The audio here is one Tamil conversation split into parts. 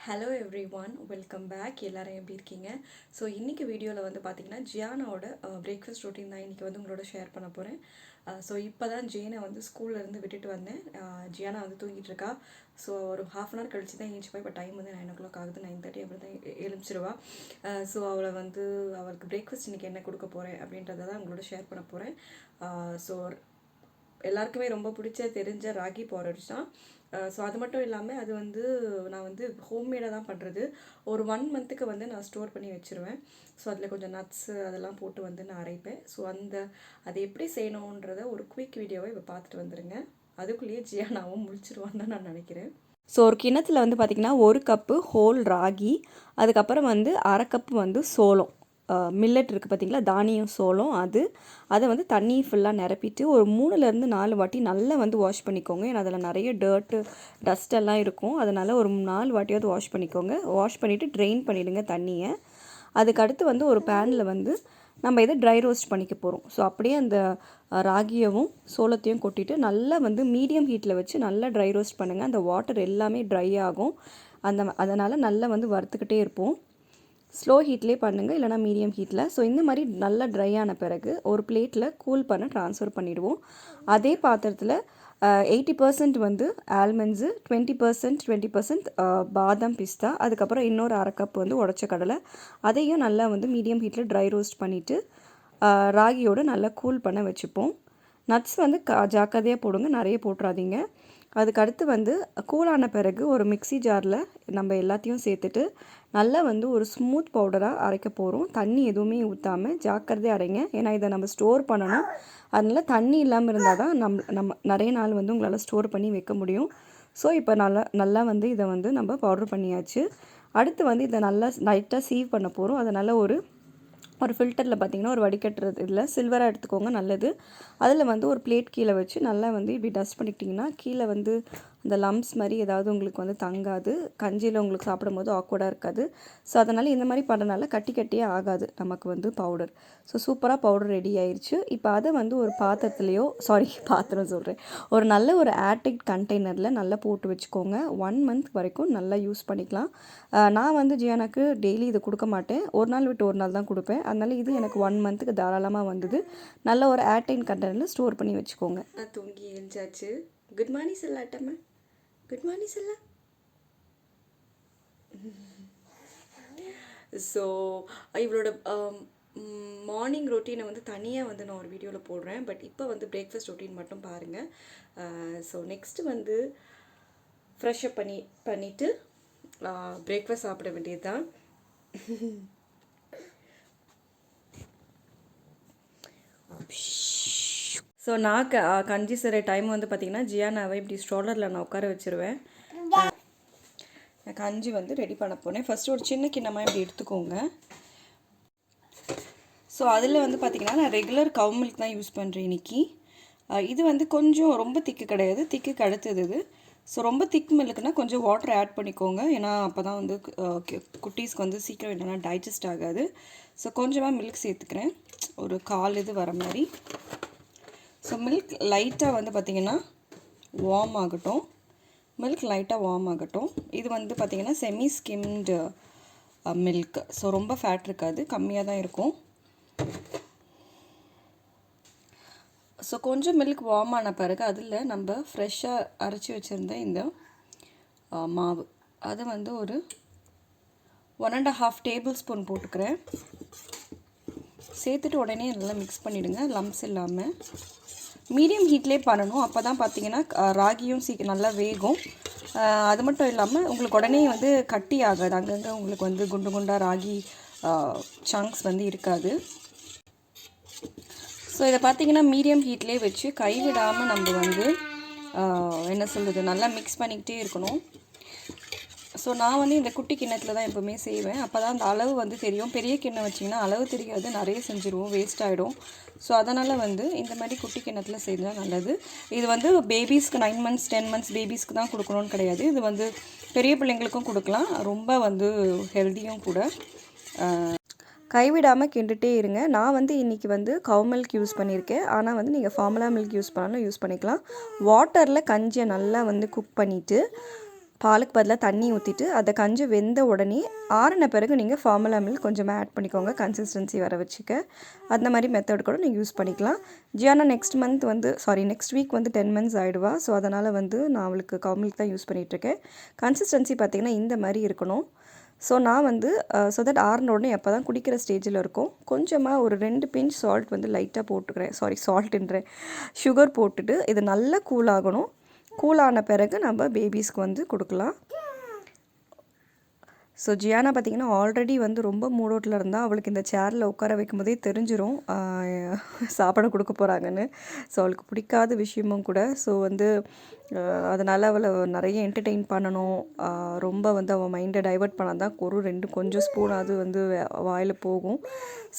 Hello everyone, welcome back. எல்லோரும் எப்படி இருக்கீங்க? ஸோ இன்றைக்கி வீடியோவில் வந்து பார்த்திங்கன்னா ஜியானாவோட பிரேக்ஃபாஸ்ட் ரொட்டீன் தான் இன்றைக்கி வந்து உங்களோட ஷேர் பண்ண போகிறேன். ஸோ இப்போ தான் ஜெயினை வந்து ஸ்கூல்லேருந்து விட்டுட்டு வந்தேன். ஜியானா வந்து தூங்கிட்டு இருக்கா. ஸோ ஒரு ½ கழிச்சு தான் ஏஞ்சிப்பா. இப்போ டைம் வந்து 9 ஆகுது, 9:30 அப்படி தான் எழும்பிச்சிருவா. ஸோ அவளை வந்து அவளுக்கு பிரேக்ஃபாஸ்ட் இன்றைக்கி என்ன கொடுக்க போகிறேன் அப்படின்றத தான் உங்களோட ஷேர் பண்ண போகிறேன். ஸோ எல்லாருக்குமே ரொம்ப தெரிஞ்ச ராகி porridge தான். ஸோ அது மட்டும் இல்லாமல் அது வந்து நான் வந்து ஹோம்மேடாக தான் பண்ணுறது. ஒரு 1 மந்த்துக்கு வந்து நான் ஸ்டோர் பண்ணி வச்சுருவேன். ஸோ அதில் கொஞ்சம் நட்ஸு அதெல்லாம் போட்டு வந்து நான் அரைப்பேன். ஸோ அதை எப்படி செய்யணுன்றத ஒரு குயிக் வீடியோவை இப்போ பார்த்துட்டு வந்துடுங்க. அதுக்குள்ளேயே ஜியானாவும் முழிச்சிருவான்னு தான் நான் நினைக்கிறேன். ஸோ ஒரு கிணத்துல வந்து பார்த்திங்கன்னா 1 கப்பு ஹோல் ராகி, அதுக்கப்புறம் வந்து அரை கப்பு வந்து சோளம், மில்லட் இருக்குது பார்த்திங்களா, தானியம் சோளம், அதை வந்து தண்ணி ஃபுல்லாக நிரப்பிட்டு ஒரு 3லேருந்து 4 வாட்டி நல்லா வந்து வாஷ் பண்ணிக்கோங்க. ஏன்னா அதில் நிறைய டஸ்ட்டெல்லாம் இருக்கும். அதனால் ஒரு 4 வாட்டியாவது வாஷ் பண்ணிக்கோங்க. வாஷ் பண்ணிவிட்டு ட்ரெயின் பண்ணிவிடுங்க தண்ணியை. அதுக்கடுத்து வந்து ஒரு பேனில் வந்து நம்ம இதை ட்ரை ரோஸ்ட் பண்ணிக்க போகிறோம். ஸோ அப்படியே அந்த ராகியவும் சோளத்தையும் கொட்டிட்டு நல்லா வந்து மீடியம் ஹீட்டில் வச்சு நல்லா ட்ரை ரோஸ்ட் பண்ணுங்கள். அந்த வாட்டர் எல்லாமே ட்ரை ஆகும். அதனால் நல்லா வந்து வறுத்துக்கிட்டே இருப்போம். ஸ்லோ ஹீட்லேயே பண்ணுங்கள், இல்லைனா மீடியம் ஹீட்டில். ஸோ இந்த மாதிரி நல்லா ட்ரை ஆன பிறகு ஒரு பிளேட்டில் கூல் பண்ண ட்ரான்ஸ்ஃபர் பண்ணிவிடுவோம். அதே பாத்திரத்தில் 80% வந்து ஆல்மண்ட்ஸு, 20% பாதாம் பிஸ்தா, அதுக்கப்புறம் இன்னொரு அரை கப் வந்து உடச்ச கடலை, அதையும் நல்லா வந்து மீடியம் ஹீட்டில் ட்ரை ரோஸ்ட் பண்ணிவிட்டு ராகியோடு நல்லா கூல் பண்ண வச்சுப்போம். நட்ஸ் வந்து ஜாக்கிரதையாக போடுங்க, நிறைய போட்டுறாதீங்க. அதுக்கடுத்து வந்து கூலான பிறகு ஒரு மிக்ஸி ஜாரில் நம்ம எல்லாத்தையும் சேர்த்துட்டு நல்லா வந்து ஒரு ஸ்மூத் பவுடராக அரைக்க போகிறோம். தண்ணி எதுவுமே ஊற்றாமல் ஜாக்கிரதையாக அரைங்க. ஏன்னா இதை நம்ம ஸ்டோர் பண்ணணும். அதனால் தண்ணி இல்லாமல் இருந்தால் தான் நம்ம நிறைய நாள் வந்து உங்களால் ஸ்டோர் பண்ணி வைக்க முடியும். ஸோ இப்போ நல்லா வந்து இதை வந்து நம்ம பவுடர் பண்ணியாச்சு. அடுத்து வந்து இதை நல்லா லைட்டாக சீவ் பண்ண போகிறோம். அதனால் ஒரு ஃபில்டரில் பார்த்திங்கன்னா ஒரு வடிகட்டுறது இதில் சில்வராக எடுத்துக்கோங்க, நல்லது. அதில் வந்து ஒரு பிளேட் கீழே வச்சு நல்லா வந்து இப்படி டஸ்ட் பண்ணிக்கிட்டிங்கன்னா கீழே வந்து அந்த லம்ப்ஸ் மாதிரி ஏதாவது உங்களுக்கு வந்து தங்காது. கஞ்சியில் உங்களுக்கு சாப்பிடும்போது ஆக்வர்டாக இருக்காது. ஸோ அதனால் இந்த மாதிரி பண்ணுறதுனால கட்டியே ஆகாது நமக்கு வந்து பவுடர். ஸோ சூப்பராக பவுடர் ரெடி ஆயிடுச்சு. இப்போ அதை வந்து ஒரு பாத்திரம் சொல்கிறேன், ஒரு நல்ல ஒரு ஏர்டைட் கண்டெய்னரில் நல்லா போட்டு வச்சுக்கோங்க. 1 மந்த் வரைக்கும் நல்லா யூஸ் பண்ணிக்கலாம். நான் வந்து ஜியானாக்கு டெய்லி இதை கொடுக்க மாட்டேன், ஒரு நாள் விட்டு ஒரு நாள் தான் கொடுப்பேன். அதனால் இது எனக்கு 1 மந்த்துக்கு தாராளமாக வந்தது. நல்ல ஒரு ஏர்டைட் கண்டெய்னரில் ஸ்டோர் பண்ணி வச்சுக்கோங்க. தூங்கி எழுந்தாச்சு. குட் மார்னிங் சொல்லாட்டம்மா, குட் மார்னிங் சொல்ல. ஸோ இவளோட மார்னிங் ரொட்டீனை வந்து தனியாக வந்து நான் ஒரு வீடியோவில் போடுறேன். பட் இப்போ வந்து பிரேக்ஃபாஸ்ட் ரொட்டீன் மட்டும் பாருங்கள். ஸோ நெக்ஸ்ட்டு வந்து ஃப்ரெஷ்அப் பண்ணிவிட்டு பிரேக்ஃபாஸ்ட் சாப்பிட வேண்டியது தான். ஸோ நான் கஞ்சி செய்கிற டைம் வந்து பார்த்திங்கன்னா ஜியானாவை இப்படி ஸ்ட்ரோலரில் நான் உட்கார வச்சுருவேன். கஞ்சி வந்து ரெடி பண்ண போனேன். ஃபஸ்ட்டு ஒரு சின்ன கிண்ணமாக இப்படி எடுத்துக்கோங்க. ஸோ அதில் வந்து பார்த்திங்கன்னா நான் ரெகுலர் கவ் மில்க் தான் யூஸ் பண்ணுறேன் இன்றைக்கி. இது வந்து கொஞ்சம் ரொம்ப திக்கு கிடையாது, திக்குக்கு அடுத்தது இது. ஸோ ரொம்ப திக் மில்க்குனால் கொஞ்சம் வாட்டர் ஆட் பண்ணிக்கோங்க. ஏன்னா அப்போ தான் வந்து குட்டீஸ்க்கு வந்து சீக்கிரம் என்னென்னா டைஜஸ்ட் ஆகாது. ஸோ கொஞ்சமாக மில்க் சேர்த்துக்கிறேன், ஒரு 1/4 இது வர மாதிரி. ஸோ மில்க் லைட்டாக வந்து பார்த்திங்கன்னா வார்ம் ஆகட்டும். இது வந்து பார்த்திங்கன்னா செமி ஸ்கிம்டு மில்க். ஸோ ரொம்ப ஃபேட் இருக்காது, கம்மியாக தான் இருக்கும். ஸோ கொஞ்சம் மில்க் வார்ம் ஆன பிறகு அதில் நம்ம ஃப்ரெஷ்ஷாக அரைச்சி வச்சுருந்த இந்த மாவு, அது வந்து ஒரு 1½ டேபிள் ஸ்பூன் போட்டுக்கிறேன். சேர்த்துட்டு உடனே நல்லா மிக்ஸ் பண்ணிவிடுங்க, லம்ப்ஸ் இல்லாமல். மீடியம் ஹீட்லேயே பண்ணணும். அப்போ தான் பார்த்திங்கன்னா ராகியும் நல்லா வேகும். அது மட்டும் இல்லாமல் உங்களுக்கு உடனே வந்து கட்டி ஆகாது. அங்கங்கே உங்களுக்கு வந்து குண்டு குண்டாக ராகி சங்க்ஸ் வந்து இருக்காது. ஸோ இதை பார்த்திங்கன்னா மீடியம் ஹீட்லேயே வச்சு கைவிடாமல் நம்ம வந்து நல்லா மிக்ஸ் பண்ணிக்கிட்டே இருக்கணும். ஸோ நான் வந்து இந்த குட்டி கிண்ணத்தில் தான் எப்போவுமே செய்வேன். அப்போ தான் அந்த அளவு வந்து தெரியும். பெரிய கிண்ணம் வச்சிங்கன்னா அளவு தெரியாது, நிறைய செஞ்சுருவோம், வேஸ்ட் ஆகிடும். ஸோ அதனால் வந்து இந்த மாதிரி குட்டி கிண்ணத்தில் செய்தால் நல்லது. இது வந்து பேபிஸ்க்கு 9 மந்த்ஸ் 10 மந்த்ஸ் பேபிஸ்க்கு தான் கொடுக்கணும்னு கிடையாது. இது வந்து பெரிய பிள்ளைங்களுக்கும் கொடுக்கலாம், ரொம்ப வந்து ஹெல்த்தியும் கூட. கைவிடாமல் கிண்டுகிட்டே இருங்க. நான் வந்து இன்றைக்கி வந்து கவ் மில்க் யூஸ் பண்ணியிருக்கேன். ஆனால் வந்து நீங்கள் ஃபார்முலா மில்க் யூஸ் பண்ணாலும் யூஸ் பண்ணிக்கலாம். வாட்டரில் கஞ்சியை நல்லா வந்து குக் பண்ணிவிட்டு பாலுக்கு பதிலாக தண்ணி ஊற்றிட்டு அதை கஞ்சி வெந்த உடனே ஆறின பிறகு நீங்கள் ஃபார்முலா மில்க் கொஞ்சம் ஆட் பண்ணிக்கோங்க கன்சிஸ்டன்சி வர வச்சுக்க. அந்த மாதிரி மெத்தட் கூட நீங்கள் யூஸ் பண்ணிக்கலாம். ஜியானா நெக்ஸ்ட் வீக் வந்து 10 months ஆகிடுவா. ஸோ அதனால் வந்து நான் அவளுக்கு கவு மில்க் தான் யூஸ் பண்ணிகிட்ருக்கேன். கன்சிஸ்டன்சி பார்த்திங்கன்னா இந்த மாதிரி இருக்கணும். ஸோ நான் வந்து ஸோ தட் ஆறின உடனே எப்போ தான் குடிக்கிற ஸ்டேஜில் இருக்கும் கொஞ்சமாக ஒரு 2 பிஞ்ச் சால்ட் வந்து லைட்டாக போட்டுக்கிறேன். சால்ட்டுன்றேன், சுகர் போட்டுட்டு இது நல்லா கூல் ஆகணும். கூலான பிறகு நம்ம பேபிஸ்க்கு வந்து கொடுக்கலாம். ஸோ ஜியானா பார்த்திங்கன்னா ஆல்ரெடி வந்து ரொம்ப மூடோட்டில் இருந்தால். அவளுக்கு இந்த சேரில் உட்கார வைக்கும் போதே தெரிஞ்சிடும் சாப்பாடு கொடுக்க போகிறாங்கன்னு. ஸோ அவளுக்கு பிடிக்காத விஷயமும் கூட. ஸோ வந்து அதனால் அவளை நிறைய என்டர்டெயின் பண்ணணும். ரொம்ப வந்து அவள் மைண்டை டைவர்ட் பண்ணால் தான் கொஞ்சம் ஸ்பூனாவது வந்து வாயில் போகும்.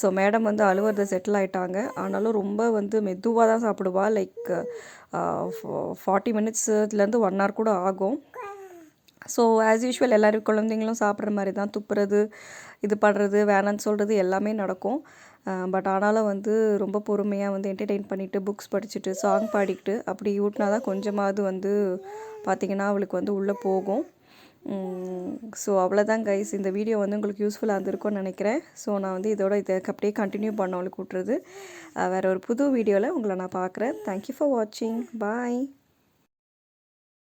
ஸோ மேடம் வந்து அழுவுறத செட்டில் ஆகிட்டாங்க. ஆனாலும் ரொம்ப வந்து மெதுவாக தான் சாப்பிடுவாள். லைக் 40 minutesலேருந்து 1 hour கூட ஆகும். ஸோ ஆஸ் யூஷுவல் எல்லோரும் குழந்தைங்களும் சாப்பிட்ற மாதிரி தான் துப்புறது, இது பண்ணுறது, வேணான்னு சொல்கிறது எல்லாமே நடக்கும். பட் ஆனாலும் வந்து ரொம்ப பொறுமையாக வந்து என்டர்டெயின் பண்ணிவிட்டு புக்ஸ் படிச்சுட்டு சாங் பாடிக்கிட்டு அப்படி ஊட்டினா தான் கொஞ்சமாவது வந்து பார்த்திங்கன்னா அவளுக்கு வந்து உள்ளே போகும். ஸோ அவ்வளோதான் கைஸ். இந்த வீடியோ வந்து உங்களுக்கு யூஸ்ஃபுல்லாக இருந்திருக்கும்னு நினைக்கிறேன். ஸோ நான் வந்து இதை அப்படியே கண்டினியூ பண்ண அவளுக்கு விட்றது. வேறு ஒரு புது வீடியோவில் உங்களை நான் பார்க்குறேன். தேங்க்யூ ஃபார் வாட்சிங். பாய்.